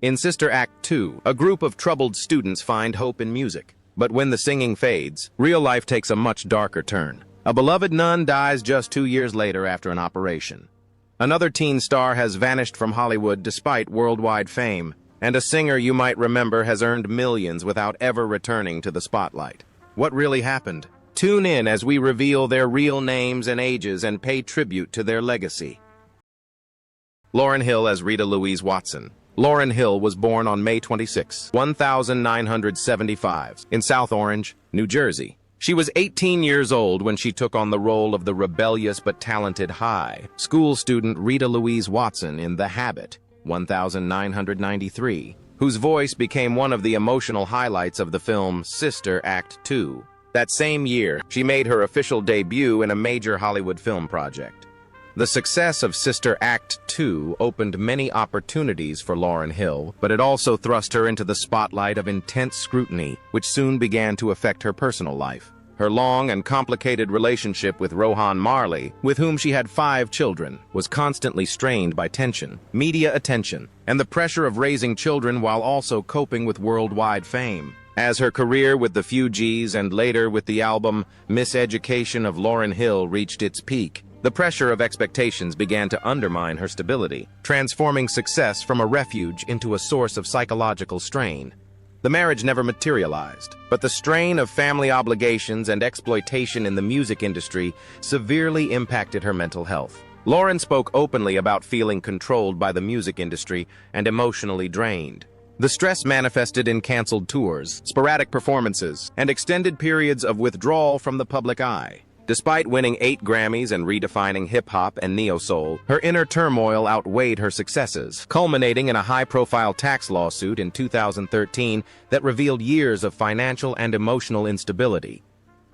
In Sister Act 2, a group of troubled students find hope in music. But when the singing fades, real life takes a much darker turn. A beloved nun dies just 2 years later after an operation. Another teen star has vanished from Hollywood despite worldwide fame, and a singer you might remember has earned millions without ever returning to the spotlight. What really happened? Tune in as we reveal their real names and ages and pay tribute to their legacy. Lauryn Hill as Rita Louise Watson. Lauryn Hill was born on May 26, 1975, in South Orange, New Jersey. She was 18 years old when she took on the role of the rebellious but talented high school student Rita Louise Watson in The Habit, 1993, whose voice became one of the emotional highlights of the film Sister Act 2. That same year, she made her official debut in a major Hollywood film project. The success of Sister Act 2 opened many opportunities for Lauryn Hill, but it also thrust her into the spotlight of intense scrutiny, which soon began to affect her personal life. Her long and complicated relationship with Rohan Marley, with whom she had 5 children, was constantly strained by tension, media attention, and the pressure of raising children while also coping with worldwide fame. As her career with the Fugees and later with the album Miseducation of Lauryn Hill reached its peak, the pressure of expectations began to undermine her stability, transforming success from a refuge into a source of psychological strain. The marriage never materialized, but the strain of family obligations and exploitation in the music industry severely impacted her mental health. Lauryn spoke openly about feeling controlled by the music industry and emotionally drained. The stress manifested in canceled tours, sporadic performances, and extended periods of withdrawal from the public eye. Despite winning 8 Grammys and redefining hip-hop and neo-soul, her inner turmoil outweighed her successes, culminating in a high-profile tax lawsuit in 2013 that revealed years of financial and emotional instability.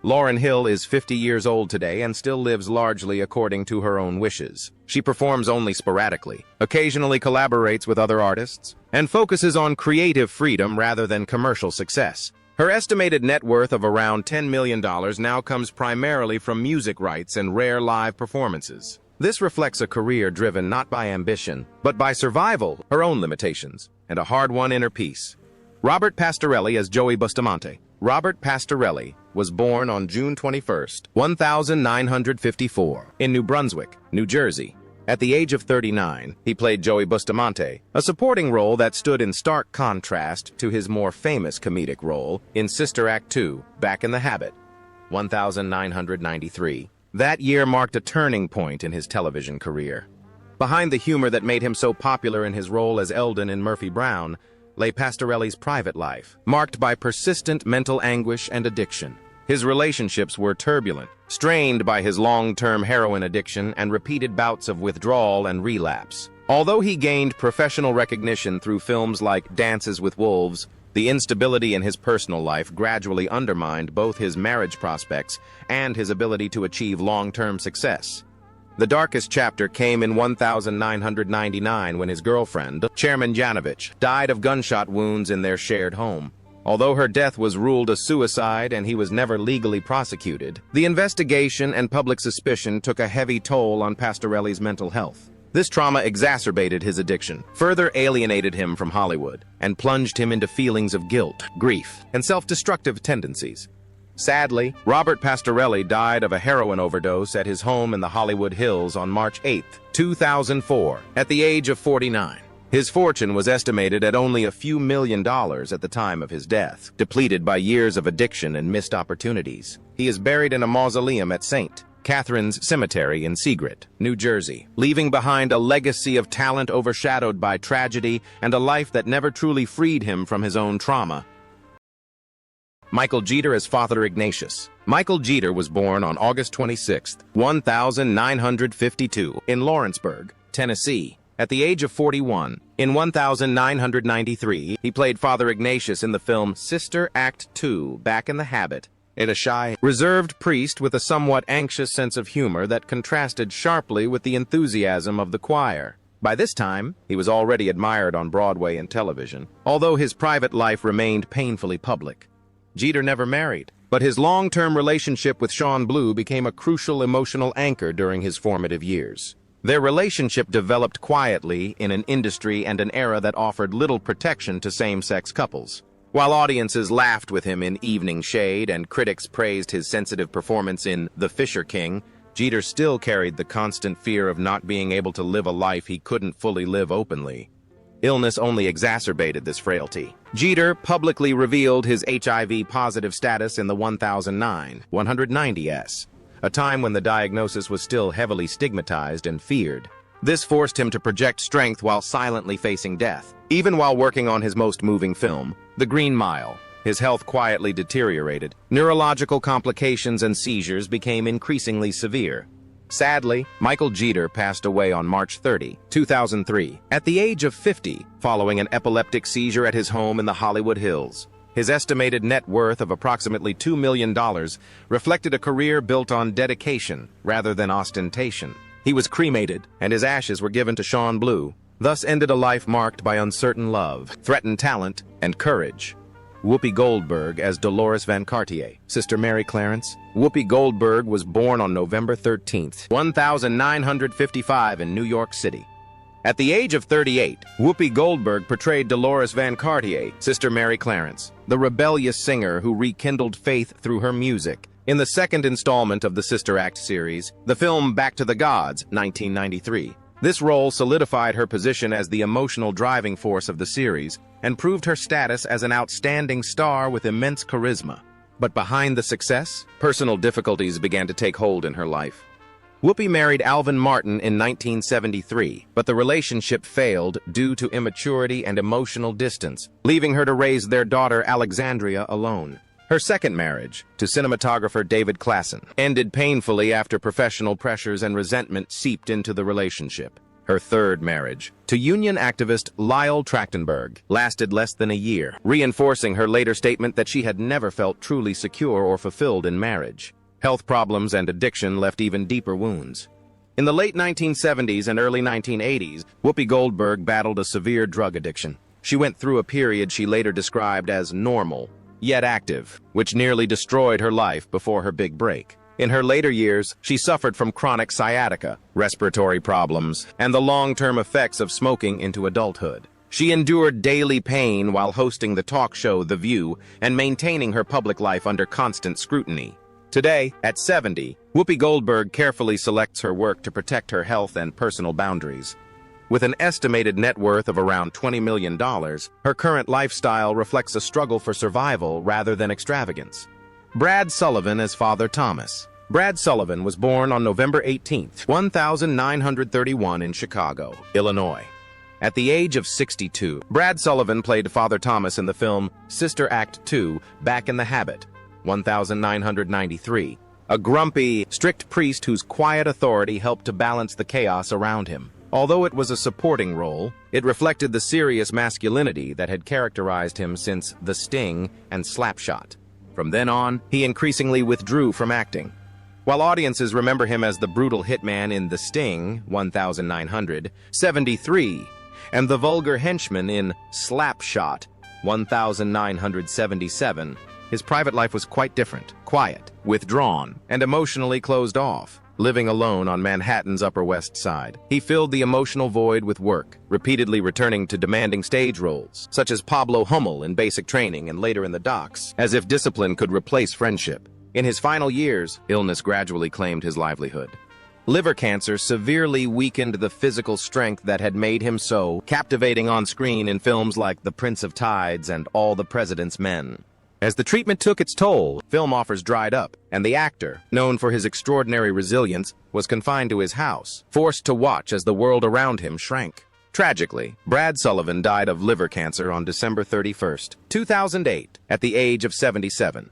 Lauryn Hill is 50 years old today and still lives largely according to her own wishes. She performs only sporadically, occasionally collaborates with other artists, and focuses on creative freedom rather than commercial success. Her estimated net worth of around $10 million now comes primarily from music rights and rare live performances. This reflects a career driven not by ambition, but by survival, her own limitations, and a hard-won inner peace. Robert Pastorelli as Joey Bustamante. Robert Pastorelli was born on June 21, 1954, in New Brunswick, New Jersey. At the age of 39, he played Joey Bustamante, a supporting role that stood in stark contrast to his more famous comedic role in Sister Act 2, Back in the Habit, 1993. That year marked a turning point in his television career. Behind the humor that made him so popular in his role as Eldon in Murphy Brown lay Pastorelli's private life, marked by persistent mental anguish and addiction. His relationships were turbulent, strained by his long-term heroin addiction and repeated bouts of withdrawal and relapse. Although he gained professional recognition through films like Dances with Wolves, the instability in his personal life gradually undermined both his marriage prospects and his ability to achieve long-term success. The darkest chapter came in 1999 when his girlfriend, Chairman Janovich, died of gunshot wounds in their shared home. Although her death was ruled a suicide and he was never legally prosecuted, the investigation and public suspicion took a heavy toll on Pastorelli's mental health. This trauma exacerbated his addiction, further alienated him from Hollywood, and plunged him into feelings of guilt, grief, and self-destructive tendencies. Sadly, Robert Pastorelli died of a heroin overdose at his home in the Hollywood Hills on March 8, 2004, at the age of 49. His fortune was estimated at only a few $1 million at the time of his death, depleted by years of addiction and missed opportunities. He is buried in a mausoleum at St. Catherine's Cemetery in Seagirt, New Jersey, leaving behind a legacy of talent overshadowed by tragedy and a life that never truly freed him from his own trauma. Michael Jeter as Father Ignatius. Michael Jeter was born on August 26, 1952, in Lawrenceburg, Tennessee. At the age of 41, in 1993, he played Father Ignatius in the film Sister Act 2, Back in the Habit, a shy, reserved priest with a somewhat anxious sense of humor that contrasted sharply with the enthusiasm of the choir. By this time, he was already admired on Broadway and television, although his private life remained painfully public. Jeter never married, but his long-term relationship with Sean Blue became a crucial emotional anchor during his formative years. Their relationship developed quietly in an industry and an era that offered little protection to same-sex couples. While audiences laughed with him in Evening Shade and critics praised his sensitive performance in The Fisher King, Jeter still carried the constant fear of not being able to live a life he couldn't fully live openly. Illness only exacerbated this frailty. Jeter publicly revealed his HIV-positive status in the 190s, a time when the diagnosis was still heavily stigmatized and feared. This forced him to project strength while silently facing death. Even while working on his most moving film, The Green Mile, his health quietly deteriorated. Neurological complications and seizures became increasingly severe. Sadly, Michael Jeter passed away on March 30, 2003, at the age of 50, following an epileptic seizure at his home in the Hollywood Hills. His estimated net worth of approximately $2 million reflected a career built on dedication rather than ostentation. He was cremated, and his ashes were given to Sean Blue. Thus ended a life marked by uncertain love, threatened talent, and courage. Whoopi Goldberg as Dolores Van Cartier, Sister Mary Clarence. Whoopi Goldberg was born on November 13, 1955 in New York City. At the age of 38, Whoopi Goldberg portrayed Dolores Van Cartier, Sister Mary Clarence, the rebellious singer who rekindled faith through her music. In the second installment of the Sister Act series, the film Back to the Gods, 1993. This role solidified her position as the emotional driving force of the series and proved her status as an outstanding star with immense charisma. But behind the success, personal difficulties began to take hold in her life. Whoopi married Alvin Martin in 1973, but the relationship failed due to immaturity and emotional distance, leaving her to raise their daughter Alexandria alone. Her second marriage, to cinematographer David Klassen, ended painfully after professional pressures and resentment seeped into the relationship. Her third marriage, to union activist Lyle Trachtenberg, lasted less than a year, reinforcing her later statement that she had never felt truly secure or fulfilled in marriage. Health problems and addiction left even deeper wounds. In the late 1970s and early 1980s, Whoopi Goldberg battled a severe drug addiction. She went through a period she later described as normal, yet active, which nearly destroyed her life before her big break. In her later years, she suffered from chronic sciatica, respiratory problems, and the long-term effects of smoking into adulthood. She endured daily pain while hosting the talk show The View and maintaining her public life under constant scrutiny. Today, at 70, Whoopi Goldberg carefully selects her work to protect her health and personal boundaries. With an estimated net worth of around $20 million, her current lifestyle reflects a struggle for survival rather than extravagance. Brad Sullivan as Father Thomas. Brad Sullivan was born on November 18, 1931 in Chicago, Illinois. At the age of 62, Brad Sullivan played Father Thomas in the film Sister Act 2, Back in the Habit, 1993. A grumpy, strict priest whose quiet authority helped to balance the chaos around him. Although it was a supporting role, it reflected the serious masculinity that had characterized him since The Sting and Slapshot. From then on, he increasingly withdrew from acting. While audiences remember him as the brutal hitman in The Sting, 1973, and the vulgar henchman in Slapshot, 1977, his private life was quite different, quiet, withdrawn, and emotionally closed off. Living alone on Manhattan's Upper West Side, he filled the emotional void with work, repeatedly returning to demanding stage roles, such as Pablo Hummel in Basic Training and later in The Docks, as if discipline could replace friendship. In his final years, illness gradually claimed his livelihood. Liver cancer severely weakened the physical strength that had made him so captivating on screen in films like The Prince of Tides and All the President's Men. As the treatment took its toll, film offers dried up, and the actor, known for his extraordinary resilience, was confined to his house, forced to watch as the world around him shrank. Tragically, Brad Sullivan died of liver cancer on December 31, 2008, at the age of 77.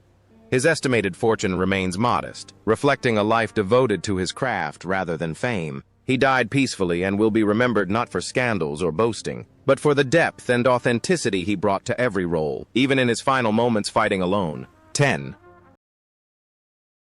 His estimated fortune remains modest, reflecting a life devoted to his craft rather than fame. He died peacefully and will be remembered not for scandals or boasting, but for the depth and authenticity he brought to every role, even in his final moments fighting alone. 10.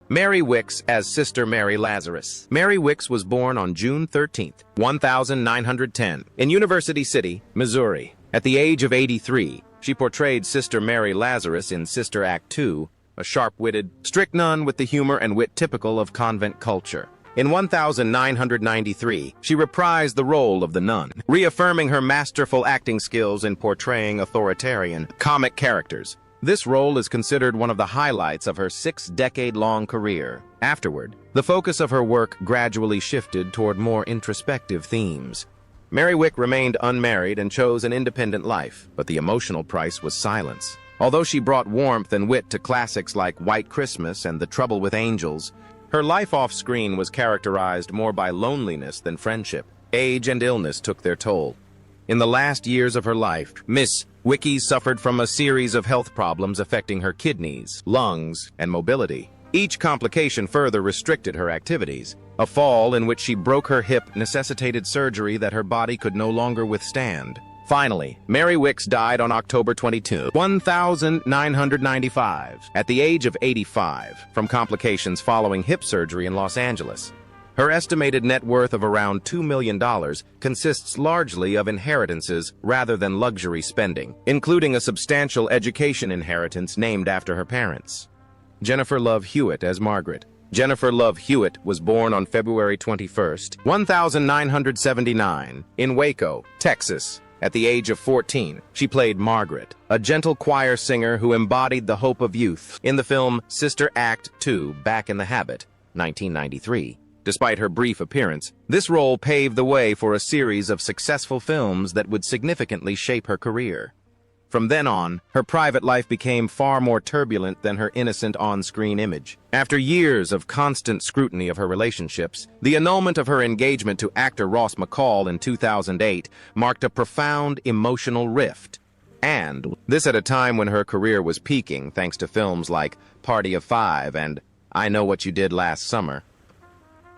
Mary Wickes as Sister Mary Lazarus. Mary Wickes was born on June 13, 1910, in University City, Missouri. At the age of 83, she portrayed Sister Mary Lazarus in Sister Act 2, a sharp-witted, strict nun with the humor and wit typical of convent culture. In 1993, she reprised the role of the nun, reaffirming her masterful acting skills in portraying authoritarian, comic characters. This role is considered one of the highlights of her 6-decade-long career. Afterward, the focus of her work gradually shifted toward more introspective themes. Mary Wick remained unmarried and chose an independent life, but the emotional price was silence. Although she brought warmth and wit to classics like White Christmas and The Trouble with Angels, her life off-screen was characterized more by loneliness than friendship. Age and illness took their toll. In the last years of her life, Miss Wickie suffered from a series of health problems affecting her kidneys, lungs, and mobility. Each complication further restricted her activities. A fall in which she broke her hip necessitated surgery that her body could no longer withstand. Finally, Mary Wick died on October 22, 1995, at the age of 85, from complications following hip surgery in Los Angeles. Her estimated net worth of around $2 million consists largely of inheritances rather than luxury spending, including a substantial education inheritance named after her parents. Jennifer Love Hewitt as Margaret. Jennifer Love Hewitt was born on February 21, 1979, in Waco, Texas. At the age of 14, she played Margaret, a gentle choir singer who embodied the hope of youth in the film Sister Act 2, Back in the Habit, 1993. Despite her brief appearance, this role paved the way for a series of successful films that would significantly shape her career. From then on, her private life became far more turbulent than her innocent on-screen image. After years of constant scrutiny of her relationships, the annulment of her engagement to actor Ross McCall in 2008 marked a profound emotional rift. And this at a time when her career was peaking thanks to films like Party of Five and I Know What You Did Last Summer.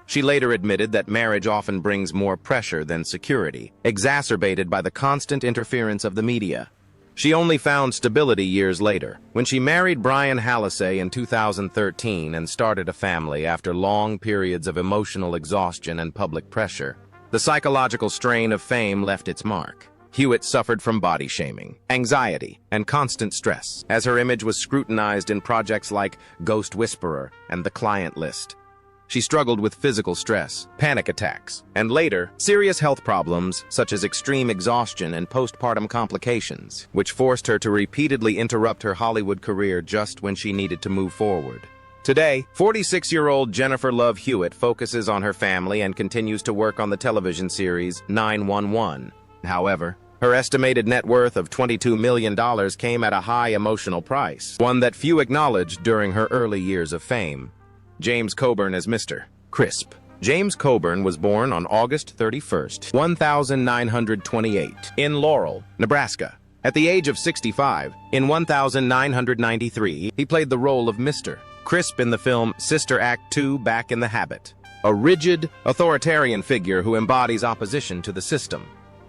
She later admitted that marriage often brings more pressure than security, exacerbated by the constant interference of the media. She only found stability years later, when she married Brian Hallisey in 2013 and started a family after long periods of emotional exhaustion and public pressure. The psychological strain of fame left its mark. Hewitt suffered from body shaming, anxiety, and constant stress, as her image was scrutinized in projects like Ghost Whisperer and The Client List. She struggled with physical stress, panic attacks, and later, serious health problems such as extreme exhaustion and postpartum complications, which forced her to repeatedly interrupt her Hollywood career just when she needed to move forward. Today, 46-year-old Jennifer Love Hewitt focuses on her family and continues to work on the television series 911. However, her estimated net worth of $22 million came at a high emotional price, one that few acknowledged during her early years of fame. James Coburn as Mr. Crisp. James Coburn was born on August 31, 1928, in Laurel, Nebraska. At the age of 65, in 1993, he played the role of Mr. Crisp in the film Sister Act 2, Back in the Habit, a rigid, authoritarian figure who embodies opposition to the system.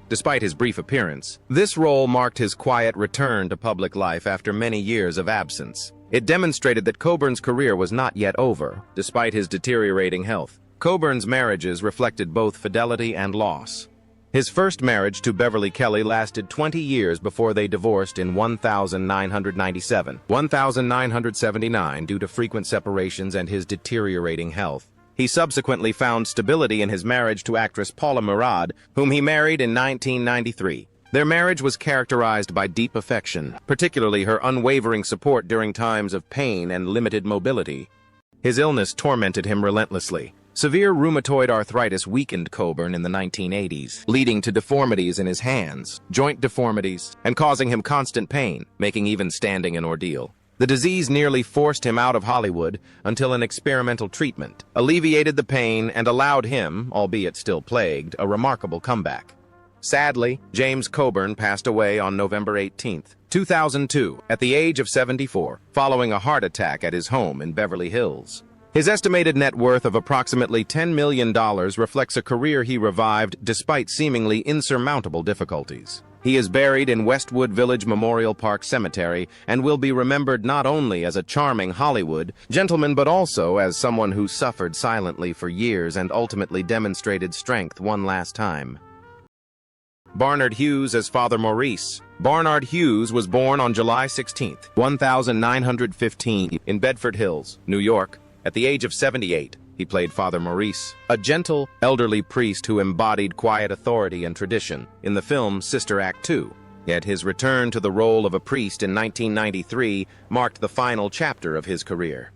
Despite his brief appearance, this role marked his quiet return to public life after many years of absence. It demonstrated that Coburn's career was not yet over, despite his deteriorating health. Coburn's marriages reflected both fidelity and loss. His first marriage to Beverly Kelly lasted 20 years before they divorced in 1979 due to frequent separations and his deteriorating health. He subsequently found stability in his marriage to actress Paula Murad, whom he married in 1993. Their marriage was characterized by deep affection, particularly her unwavering support during times of pain and limited mobility. His illness tormented him relentlessly. Severe rheumatoid arthritis weakened Coburn in the 1980s, leading to deformities in his hands, joint deformities, and causing him constant pain, making even standing an ordeal. The disease nearly forced him out of Hollywood until an experimental treatment alleviated the pain and allowed him, albeit still plagued, a remarkable comeback. Sadly, James Coburn passed away on November 18, 2002, at the age of 74, following a heart attack at his home in Beverly Hills. His estimated net worth of approximately $10 million reflects a career he revived despite seemingly insurmountable difficulties. He is buried in Westwood Village Memorial Park Cemetery and will be remembered not only as a charming Hollywood gentleman but also as someone who suffered silently for years and ultimately demonstrated strength one last time. Barnard Hughes as Father Maurice. Barnard Hughes was born on July 16, 1915, in Bedford Hills, New York. At the age of 78, he played Father Maurice, a gentle, elderly priest who embodied quiet authority and tradition in the film Sister Act 2. Yet his return to the role of a priest in 1993 marked the final chapter of his career.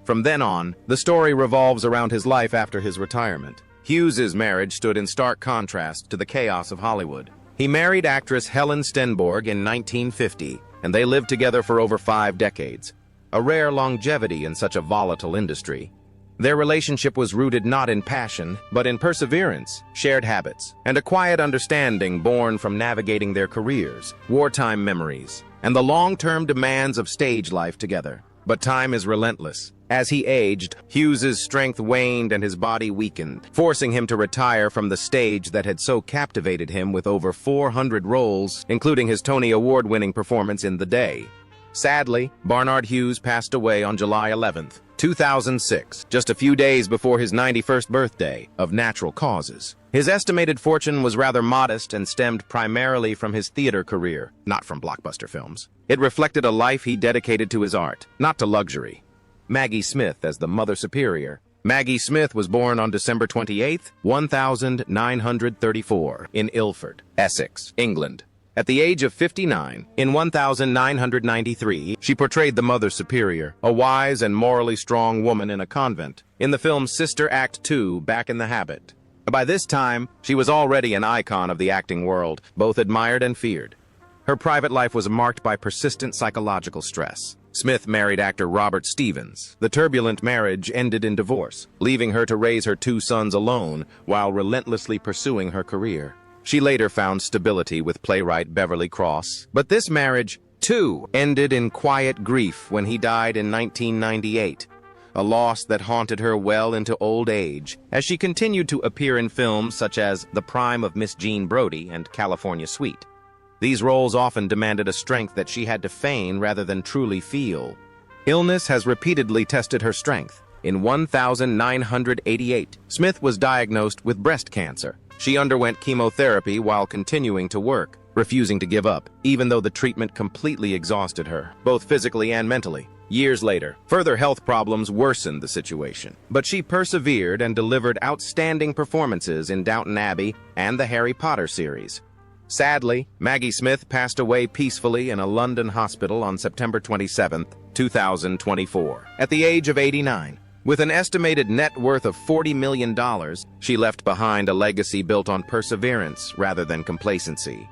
From then on, the story revolves around his life after his retirement. Hughes's marriage stood in stark contrast to the chaos of Hollywood. He married actress Helen Stenborg in 1950, and they lived together for over 5 decades, a rare longevity in such a volatile industry. Their relationship was rooted not in passion, but in perseverance, shared habits, and a quiet understanding born from navigating their careers, wartime memories, and the long-term demands of stage life together. But time is relentless. As he aged, Hughes's strength waned and his body weakened, forcing him to retire from the stage that had so captivated him with over 400 roles, including his Tony Award-winning performance in The Day. Sadly, Barnard Hughes passed away on July 11, 2006, just a few days before his 91st birthday, of natural causes. His estimated fortune was rather modest and stemmed primarily from his theater career, not from blockbuster films. It reflected a life he dedicated to his art, not to luxury. Maggie Smith as the Mother Superior. Maggie Smith was born on December 28, 1934, in Ilford, Essex, England. At the age of 59, in 1993, she portrayed the Mother Superior, a wise and morally strong woman in a convent, in the film Sister Act 2, Back in the Habit. By this time, she was already an icon of the acting world, both admired and feared. Her private life was marked by persistent psychological stress. Smith married actor Robert Stevens. The turbulent marriage ended in divorce, leaving her to raise her 2 sons alone while relentlessly pursuing her career. She later found stability with playwright Beverly Cross, but this marriage, too, ended in quiet grief when he died in 1998, a loss that haunted her well into old age, as she continued to appear in films such as The Prime of Miss Jean Brodie and California Suite. These roles often demanded a strength that she had to feign rather than truly feel. Illness has repeatedly tested her strength. In 1988, Smith was diagnosed with breast cancer. She underwent chemotherapy while continuing to work, refusing to give up, even though the treatment completely exhausted her, both physically and mentally. Years later, further health problems worsened the situation, but she persevered and delivered outstanding performances in Downton Abbey and the Harry Potter series. Sadly, Maggie Smith passed away peacefully in a London hospital on September 27, 2024, at the age of 89. With an estimated net worth of $40 million, she left behind a legacy built on perseverance rather than complacency.